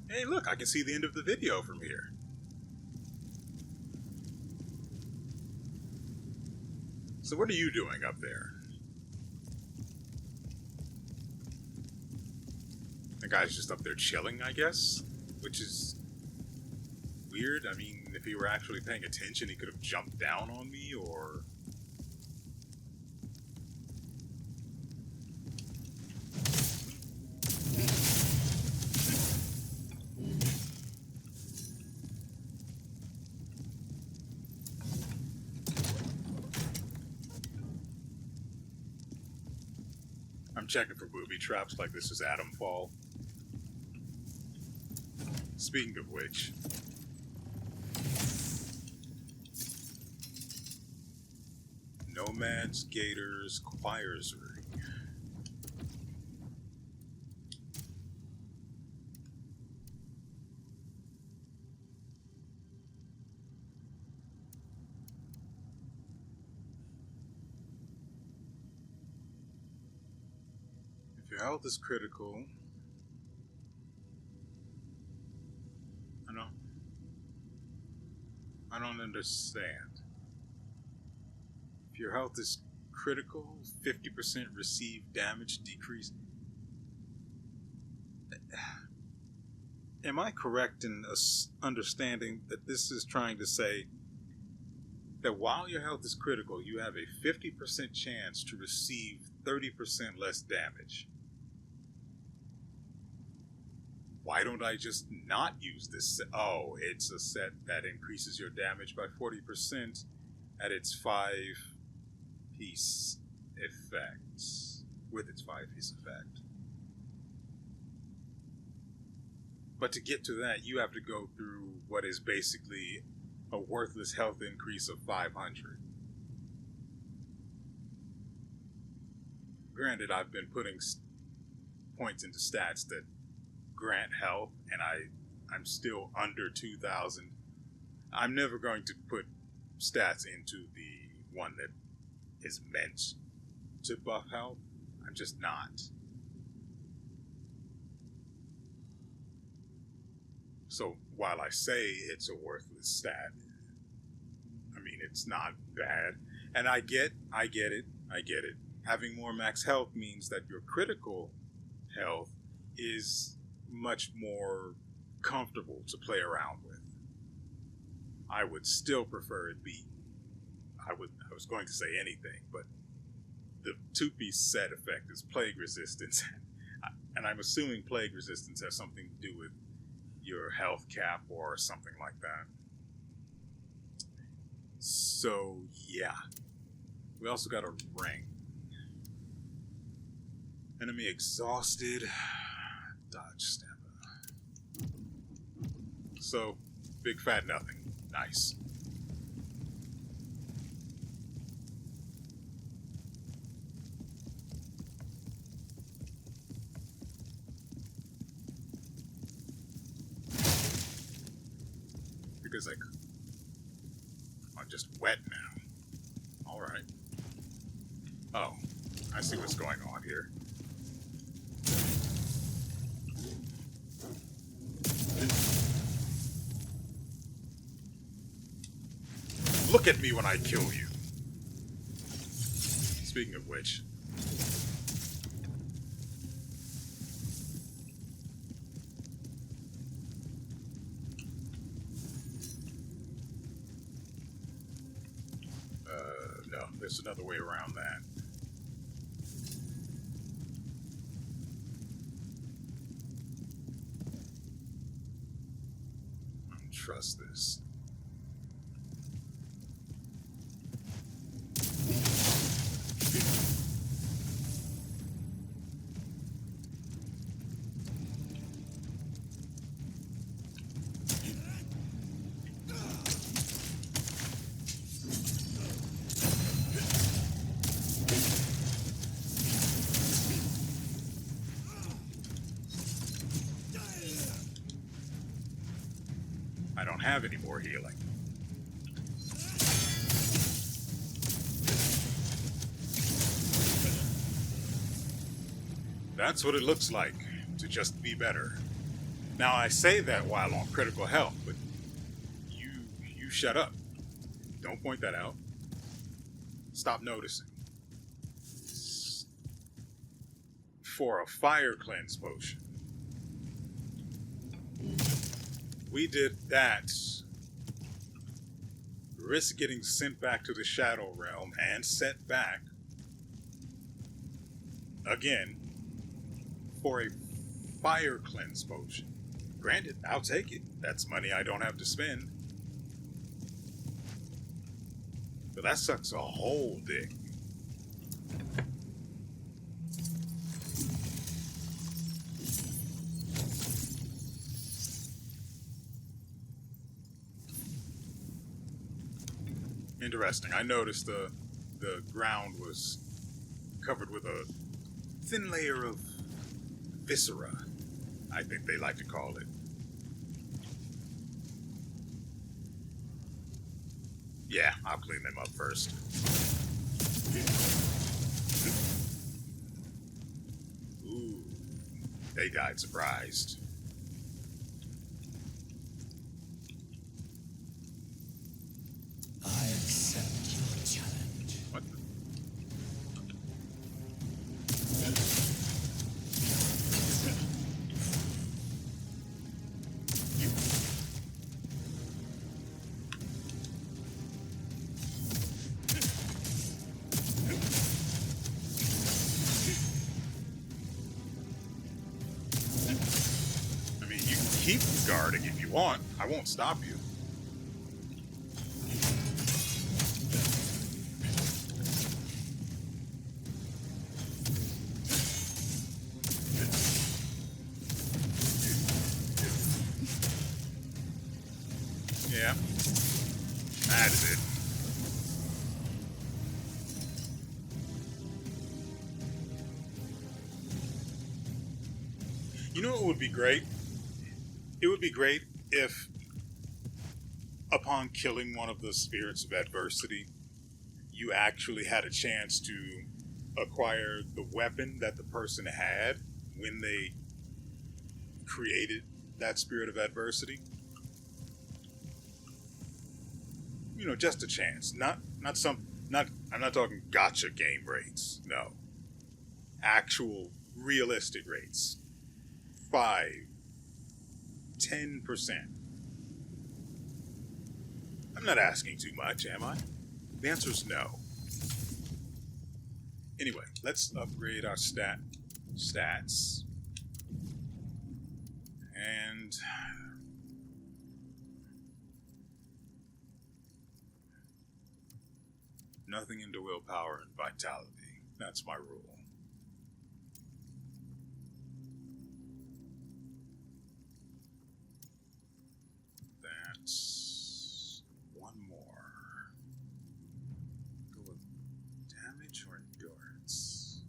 Hey, look, I can see the end of the video from here. So what are you doing up there? The guy's just up there chilling, I guess? Which is weird. I mean, if he were actually paying attention, he could have jumped down on me, or... I'm checking for booby traps like this is Atomfall. Speaking of which... Nomad's Gator's Choir's Ring. If your health is critical... I don't understand. If your health is critical, 50% received damage decrease. Am I correct in understanding that this is trying to say that while your health is critical, you have a 50% chance to receive 30% less damage? Why don't I just not use this set? Oh, it's a set that increases your damage by 40% at its 5-piece effect. With its 5-piece effect. But to get to that, you have to go through what is basically a worthless health increase of 500. Granted, I've been putting points into stats that grant health, and I'm still under 2,000. I'm never going to put stats into the one that is meant to buff health. I'm just not. So while I say it's a worthless stat, I mean, it's not bad. And I get it. Having more max health means that your critical health is much more comfortable to play around with. I would still prefer it be, I was going to say anything, but the 2-piece set effect is plague resistance, and I'm assuming plague resistance has something to do with your health cap or something like that. So yeah, we also got a ring. Enemy exhausted. Dodge stamina. So, big fat nothing. Nice. Because I'm just wet now. Alright. Oh, I see what's going on here. Look at me when I kill you. Speaking of which. No, there's another way around that. I don't trust this. I don't have any more healing. That's what it looks like to just be better. Now I say that while on critical health, but you shut up. Don't point that out. stop noticing. For a fire cleanse potion. We did that. Risk getting sent back to the Shadow Realm and set back again for a fire cleanse potion. Granted, I'll take it. That's money I don't have to spend. But that sucks a whole dick. Interesting. I noticed the ground was covered with a thin layer of viscera, I think they like to call it. Yeah, I'll clean them up first. Ooh, they died surprised.
I accept your challenge.
What? I mean, you can keep guarding if you want. I won't stop you. Yeah. That is it. You know what would be great? It would be great if, upon killing one of the spirits of adversity, you actually had a chance to acquire the weapon that the person had when they created that spirit of adversity. You know, just a chance. I'm not talking gotcha game rates. No. Actual realistic rates. 5, 10%. I'm not asking too much, am I? The answer is no. Anyway, let's upgrade our stats. And nothing into willpower and vitality. That's my rule. That's one more. Go with damage or endurance.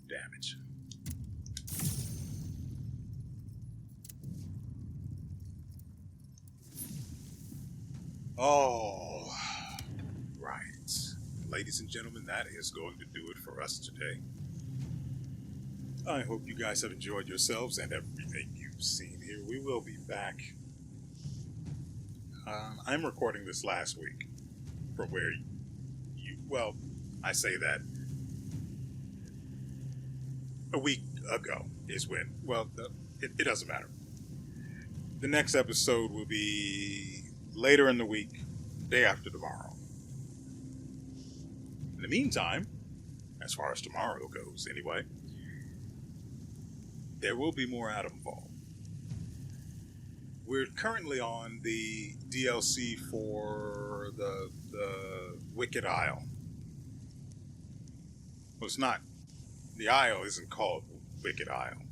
Damage. Oh, right. Ladies and gentlemen, that is going to do it for us today. I hope you guys have enjoyed yourselves and everything you've seen here. We will be back. I'm recording this last week from where well, I say that a week ago is when, well, it doesn't matter. The next episode will be later in the week, day after tomorrow. In the meantime, as far as tomorrow goes anyway, there will be more Atomfall. We're currently on the DLC for the Wicked Isle. Well, it's not. The Isle isn't called Wicked Isle.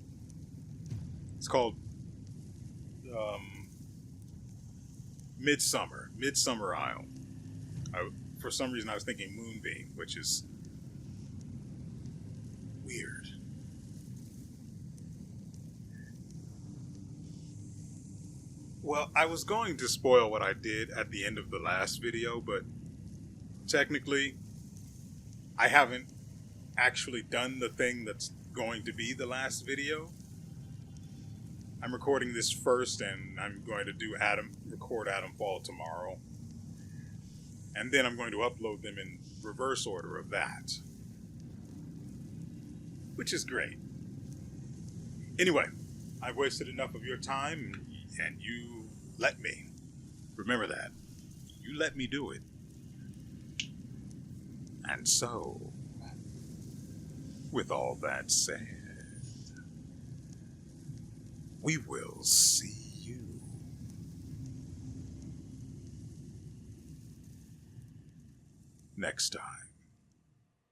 It's called Midsummer Isle. For some reason I was thinking Moonbeam, which is weird. Well, I was going to spoil what I did at the end of the last video, but technically I haven't actually done the thing that's going to be the last video. I'm recording this first, and I'm going to record Adam Fall tomorrow. And then I'm going to upload them in reverse order of that. Which is great. Anyway, I've wasted enough of your time, and you let me. Remember that. You let me do it. And so, with all that said, we will see you next time.